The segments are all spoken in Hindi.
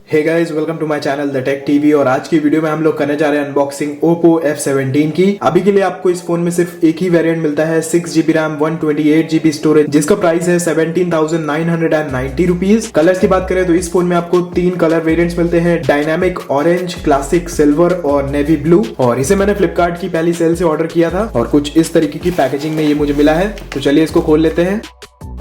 Hey guys, welcome to my channel the tech TV. और आज की वीडियो में हम लोग करने जा रहे हैं अनबॉक्सिंग Oppo F17 की। अभी के लिए आपको इस फोन में सिर्फ एक ही वेरिएंट मिलता है, 6GB रैम 128GB स्टोरेज, जिसका प्राइस है 17,990 रुपीज। कलर्स की बात करें तो इस फोन में आपको 3 कलर वेरिएंट्स मिलते हैं, डायनामिक ऑरेंज, क्लासिक सिल्वर और नेवी ब्लू। और इसे मैंने फ्लिपकार्ट की पहली सेल से ऑर्डर किया था और कुछ इस तरीके की पैकेजिंग में ये मुझे मिला है। तो चलिए इसको खोल लेते हैं।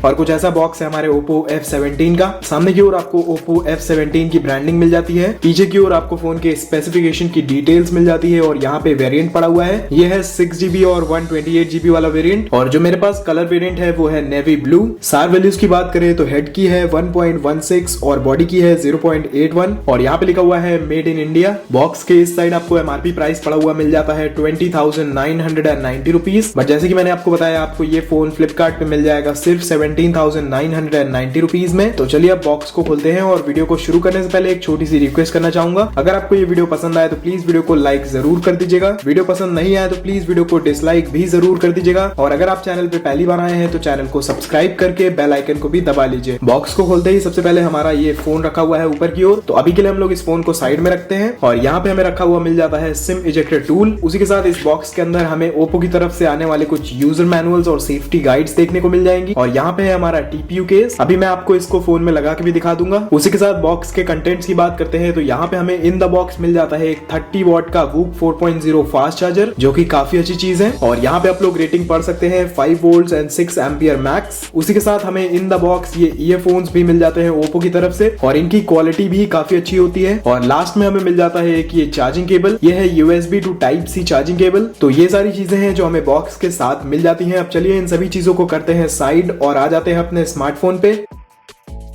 और कुछ ऐसा बॉक्स है हमारे Oppo F17 का। सामने की ओर आपको Oppo F17 की ब्रांडिंग मिल जाती है, पीछे की ओर आपको फोन के स्पेसिफिकेशन की डिटेल्स मिल जाती है और यहाँ पे वेरिएंट पड़ा हुआ है। ये है 6GB और 128GB वाला वेरिएंट, और जो मेरे पास कलर वेरिएंट है वो है नेवी ब्लू। सार वैल्यूज की बात करें तो हेड की है 1.16 और बॉडी की है 0.81 और यहाँ पे लिखा हुआ है मेड इन इंडिया। बॉक्स के इस साइड आपको MRP प्राइस पड़ा हुआ मिल जाता है 20,990 रुपीज, बट जैसे कि मैंने आपको बताया आपको ये फोन फ्लिपकार्ट पे मिल जाएगा सिर्फ 17,990 रुपीज में। तो चलिए अब बॉक्स को खोलते हैं। और वीडियो को शुरू करने से पहले एक छोटी सी रिक्वेस्ट करना चाहूंगा, अगर आपको ये वीडियो पसंद आए तो प्लीज वीडियो को लाइक जरूर कर दीजिएगा। वीडियो पसंद नहीं आए तो प्लीज वीडियो को डिसलाइक भी जरूर कर दीजिएगा। और अगर आप चैनल पे पहली बार आए हैं तो चैनल को सब्सक्राइब करके बेल आइकन को भी दबा लीजिए। बॉक्स को खोलते ही सबसे पहले हमारा ये फोन रखा हुआ है ऊपर की ओर, तो अभी के लिए हम लोग इस फोन को साइड में रखते हैं। और यहाँ पे हमें रखा हुआ मिल जाता है सिम इजेक्टर टूल। उसी के साथ इस बॉक्स के अंदर हमें Oppo की तरफ से आने वाले कुछ यूजर मैनुअल्स और सेफ्टी गाइड्स देखने को मिल जाएंगी। और यहाँ पे है हमारा TPU केस, अभी मैं आपको इसको फोन में लगा के भी दिखा दूंगा। उसी के साथ बॉक्स के कंटेंट्स की बात करते हैं तो यहाँ पे हमें इन द बॉक्स मिल जाता है एक 30 वॉट का WHOOP 4.0 फास्ट चार्जर, जो कि काफी अच्छी चीज है। और यहाँ पे आप लोग रेटिंग पढ़ सकते हैं 5 वोल्ट एंड 6 एम्पियर मैक्स। उसी के साथ हमें इन द बॉक्स ये ईयरफोन्स भी मिल जाते हैं Oppo की तरफ से, और इनकी क्वालिटी भी काफी अच्छी होती है। और लास्ट में हमें मिल जाता है एक ये चार्जिंग केबल, ये है USB to Type-C charging cable. तो ये सारी चीजें हैं जो हमें बॉक्स के साथ मिल जाती हैं। अब चलिए इन सभी चीजों को करते हैं साइड और आ जाते हैं अपने स्मार्टफोन पे।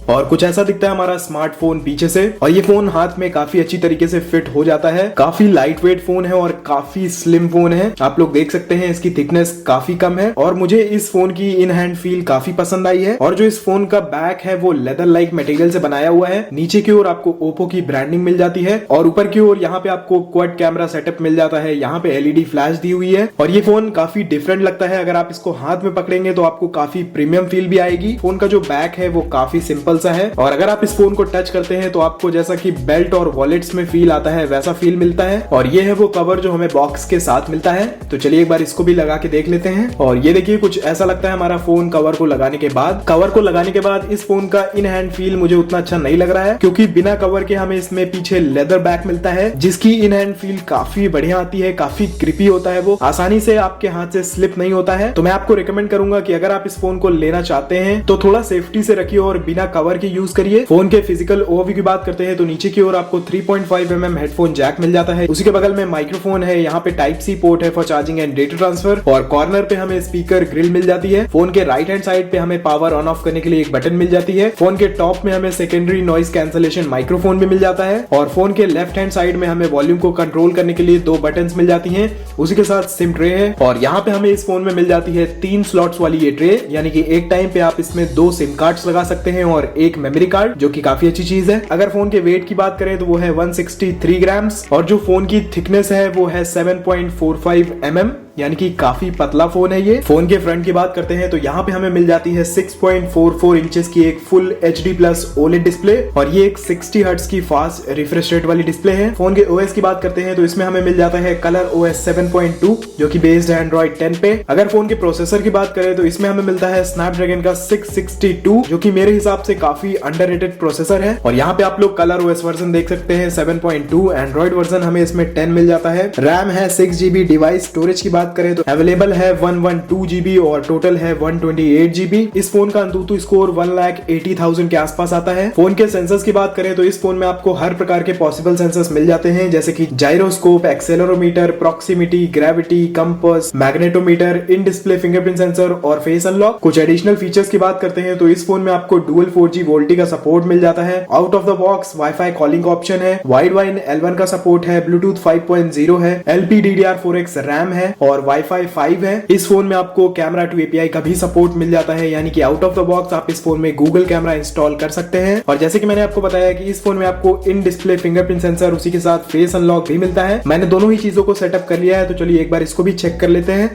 और कुछ ऐसा दिखता है हमारा स्मार्टफोन पीछे से, और ये फोन हाथ में काफी अच्छी तरीके से फिट हो जाता है। काफी लाइट वेट फोन है और काफी स्लिम फोन है। आप लोग देख सकते हैं इसकी थिकनेस काफी कम है और मुझे इस फोन की इन हैंड फील काफी पसंद आई है। और जो इस फोन का बैक है वो लेदर लाइक मटेरियल से बनाया हुआ है। नीचे की ओर आपको Oppo की ब्रांडिंग मिल जाती है और ऊपर की ओर यहाँ पे आपको क्वाड कैमरा सेटअप मिल जाता है। यहाँ पे LED फ्लैश दी हुई है और ये फोन काफी डिफरेंट लगता है। अगर आप इसको हाथ में पकड़ेंगे तो आपको काफी प्रीमियम फील भी आएगी। फोन का जो बैक है वो काफी सिंपल सा है, और अगर आप इस फोन को टच करते हैं तो आपको जैसा कि बेल्ट और वॉलेट्स में फील आता है वैसा फील मिलता है। और ये है वो कवर जो हमें बॉक्स के साथ मिलता है। तो चलिए एक बार इसको भी लगा के देख लेते हैं। और ये देखिए कुछ ऐसा लगता है हमारा फोन कवर को लगाने के बाद। कवर को लगाने के बाद इस फोन का इन हैंड फील मुझे उतना अच्छा नहीं लग रहा है, क्योंकि बिना कवर के हमें इसमें पीछे लेदर बैक मिलता है जिसकी इन हैंड फील काफी बढ़िया आती है। काफी क्रिपी होता है, वो आसानी से आपके हाथ से स्लिप नहीं होता है। तो मैं आपको रिकमेंड करूंगा कि अगर आप इस फोन को लेना चाहते हैं तो थोड़ा सेफ्टी से रखिए और बिना कवर के यूज करिए। फोन के फिजिकल ओवरव्यू की बात करते हैं तो नीचे की ओर आपको 3.5mm हेडफोन जैक मिल जाता है। उसी के बगल में माइक्रोफोन है, यहाँ पे Type-C पोर्ट है for charging and data transfer, और कॉर्नर पे हमें स्पीकर ग्रिल मिल जाती है। फोन के राइट हैंड साइड पे हमें पावर ऑन ऑफ करने के लिए एक बटन मिल जाती है। फोन के टॉप में हमें सेकेंडरी नॉइज कैंसलेशन माइक्रोफोन भी मिल जाता है, और फोन के लेफ्ट हैंड साइड में हमें वॉल्यूम को कंट्रोल करने के लिए 2 बटन मिल जाती है। उसी के साथ सिम ट्रे है, और यहाँ पे हमें इस फोन में मिल जाती है 3 स्लॉट्स वाली ये ट्रे, यानी कि एक टाइम पे आप इसमें 2 सिम कार्ड्स लगा सकते हैं और एक मेमोरी कार्ड, जो कि काफी अच्छी चीज है। अगर फोन के वेट की बात करें तो वो है 163 ग्राम्स, और जो फोन की थिकनेस है वो है 7.45 mm, यानी कि काफी पतला फोन है ये। फोन के फ्रंट की बात करते हैं तो यहाँ पे हमें मिल जाती है 6.44 इंचेस की एक full HD plus OLED display, और ये एक 60 हर्ट्ज की फास्ट रिफ्रेश रेट वाली डिस्प्ले है। फोन के OS की बात करते हैं तो इसमें हमें मिल जाता है ColorOS 7.2, जो कि बेस्ड है Android 10 पे। अगर फोन के प्रोसेसर की बात करें तो इसमें हमें मिलता है Snapdragon का 662, जो कि मेरे हिसाब से काफी अंडररेटेड प्रोसेसर है। और यहाँ पे आप लोग ColorOS वर्जन देख सकते हैं 7.2, एंड्रॉइड वर्जन हमें इसमें 10 मिल जाता है। रैम है 6GB, डिवाइस स्टोरेज की बात करें तो अवेलेबल है 112GB और टोटल है 128GB। इस फोन का अंतुतु स्कोर 1,80,000 के आसपास आता है। फोन के सेंसर्स की बात करें तो इस फोन में आपको हर प्रकार के पॉसिबल सेंसर्स मिल जाते हैं, जैसे कि gyroscope, accelerometer, proximity, gravity, compass, magnetometer, in display fingerprint sensor और फेस अनलॉक। कुछ एडिशनल फीचर्स की बात करते हैं तो इस फोन में आपको डुअल 4G वोल्टी का सपोर्ट मिल जाता है। Out of the box wifi calling option है, वाइड वाइन L1 का सपोर्ट है, ब्लूटूथ 5.0 है, LPDDR4X रैम है, और वाईफाई 5 है। इस फोन में आपको कैमरा टू एपीआई का भी सपोर्ट मिल जाता है, यानी कि आउट ऑफ द बॉक्स आप इस फोन में गूगल कैमरा इंस्टॉल कर सकते हैं। और जैसे कि मैंने आपको बताया कि इस फोन में आपको इन डिस्प्ले फिंगरप्रिंट सेंसर, उसी के साथ फेस अनलॉक भी मिलता है। मैंने दोनों ही चीजों को सेटअप कर लिया है, तो चलिए एक बार इसको भी चेक कर लेते हैं।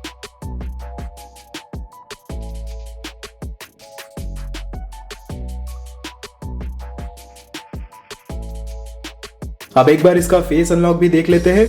अब एक बार इसका फेस अनलॉक भी देख लेते हैं।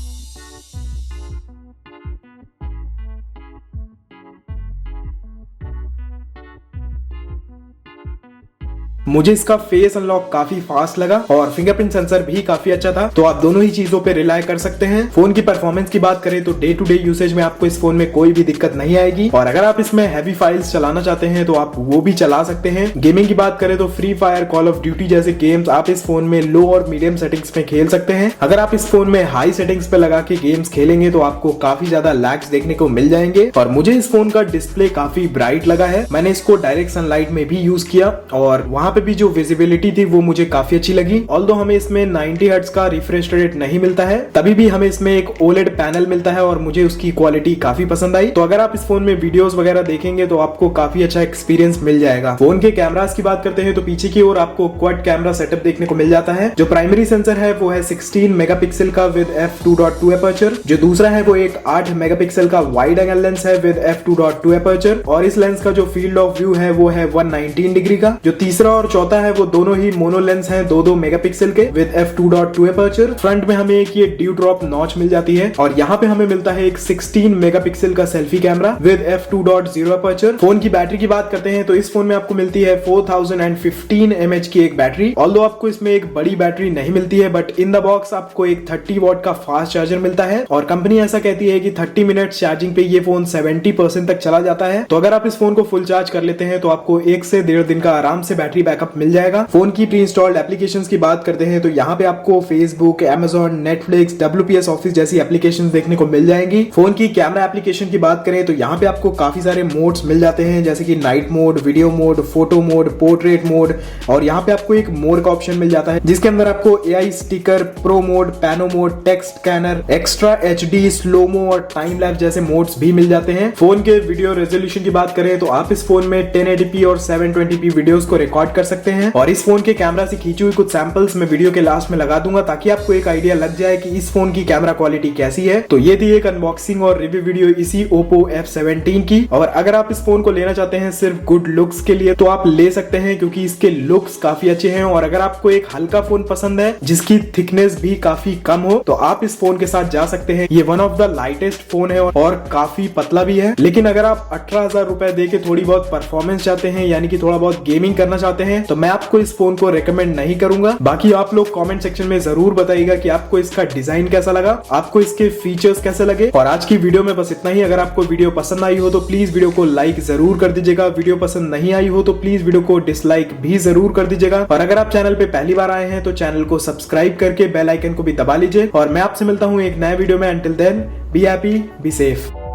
मुझे इसका फेस अनलॉक काफी फास्ट लगा और फिंगरप्रिंट सेंसर भी काफी अच्छा था, तो आप दोनों ही चीजों पे रिलाय कर सकते हैं। फोन की परफॉर्मेंस की बात करें तो डे टू डे यूसेज में आपको इस फोन में कोई भी दिक्कत नहीं आएगी, और अगर आप इसमें हैवी फाइल्स चलाना चाहते हैं तो आप वो भी चला सकते हैं। गेमिंग की बात करें तो free fire, call of duty जैसे गेम्स आप इस फोन में लो और मीडियम सेटिंग्स में खेल सकते हैं। अगर आप इस फोन में हाई सेटिंग्स पे लगा के गेम्स खेलेंगे तो आपको काफी ज्यादा लैग्स देखने को मिल जाएंगे। और मुझे इस फोन का डिस्प्ले काफी ब्राइट लगा है। मैंने इसको डायरेक्ट सनलाइट में भी यूज किया और वहां पे भी जो विजिबिलिटी थी वो मुझे काफी अच्छी लगी। ऑल्दो हमें इसमें 90 हर्ट्ज का रिफ्रेश रेट नहीं मिलता है, तभी भी हमें इसमें एक ओलेड पैनल मिलता है और मुझे उसकी क्वालिटी काफी पसंद आई। तो अगर आप इस फोन में वीडियोस वगैरह देखेंगे तो आपको काफी अच्छा एक्सपीरियंस मिल जाएगा। फोन के कैमरास की बात करते हैं तो पीछे की ओर आपको क्वाड कैमरा सेटअप देखने को मिल जाता है। जो प्राइमरी सेंसर है वो है 16 मेगापिक्सल का विद f2.2 एपर्चर। जो दूसरा है वो एक 8 मेगापिक्सल का वाइड एंगल लेंस है विद f2.2 एपर्चर, और इस लेंस का जो फील्ड ऑफ व्यू है वो है 119 डिग्री का। जो तीसरा और चौथा है वो दोनों ही मोनो लेंस हैं 2-2 मेगापिक्सल के विद f2.2 एपर्चर। फ्रंट में हमें एक ये ड्यू ड्रॉप नॉच मिल जाती है, और यहाँ पे हमें मिलता है एक 16 मेगापिक्सल का selfie camera with f2.0 aperture. Phone की बैटरी की बात करते हैं तो इस फोन में आपको मिलती है 4015 mAh की एक बैटरी। ऑल्दो आपको इसमें एक बड़ी बैटरी नहीं मिलती है, बट इन द बॉक्स आपको एक 30 वॉट का फास्ट चार्जर मिलता है, और कंपनी ऐसा कहती है कि 30 मिनट चार्जिंग पे ये फोन 70% तक चला जाता है। तो अगर आप इस फोन को फुल चार्ज कर लेते हैं तो आपको 1 से 1.5 दिन का आराम से बैटरी बैकअप मिल जाएगा। फोन की प्री इंस्टॉल्ड एप्लीकेशंस की बात करते हैं तो यहाँ पे आपको Facebook, Amazon, Netflix, WPS office जैसी एप्लीकेशंस देखने को मिल जाएंगी। फोन की कैमरा एप्लीकेशन की बात करें तो यहाँ पे आपको काफी सारे मोड्स मिल जाते हैं, जैसे कि night mode, video mode, photo mode, portrait mode, और यहाँ पे आपको एक मोर का ऑप्शन मिल जाता है जिसके अंदर आपको AI sticker, pro mode, pano mode, text scanner, extra HD, slomo और टाइम लैप्स जैसे मोड्स भी मिल जाते हैं। फोन के वीडियो रेजोल्यूशन की बात करें तो आप इस फोन में 1080p और 720p वीडियोस को रिकॉर्ड कर सकते हैं, और इस फोन के कैमरा से खींची हुई कुछ सैंपल्स मैं वीडियो के लास्ट में लगा दूंगा ताकि आपको एक आइडिया लग जाए कि इस फोन की कैमरा क्वालिटी कैसी है। तो ये थी एक अनबॉक्सिंग और रिव्यू वीडियो इसी Oppo F17 की, और अगर आप इस फोन को लेना चाहते हैं सिर्फ गुड लुक्स के लिए तो आप ले सकते हैं, क्योंकि इसके लुक्स काफी अच्छे हैं। और अगर आपको एक हल्का फोन पसंद है जिसकी थिकनेस भी काफी कम हो तो आप इस फोन के साथ जा सकते हैं। ये one of the lightest phone है और काफी पतला भी है। लेकिन अगर आप 18,000 रुपए दे के थोड़ी बहुत परफॉर्मेंस चाहते हैं, यानी कि थोड़ा बहुत गेमिंग करना चाहते हैं, तो मैं आपको इस फोन को रेकमेंड नहीं करूंगा। बाकी आप लोग कमेंट सेक्शन में जरूर बताइएगा कि आपको इसका डिजाइन कैसा लगा, आपको इसके फीचर्स कैसे लगे। और आज की वीडियो में बस इतना ही। अगर आपको वीडियो पसंद आई हो तो प्लीज वीडियो को लाइक जरूर कर दीजिएगा। वीडियो पसंद नहीं आई हो तो प्लीज वीडियो को डिसलाइक भी जरूर कर दीजिएगा। और अगर आप चैनल पे पहली बार आए हैं तो चैनल को सब्सक्राइब करके बेल आइकन को भी दबा लीजिए। और मैं आपसे मिलता हूँ एक नए वीडियो में। Until then be happy, be safe.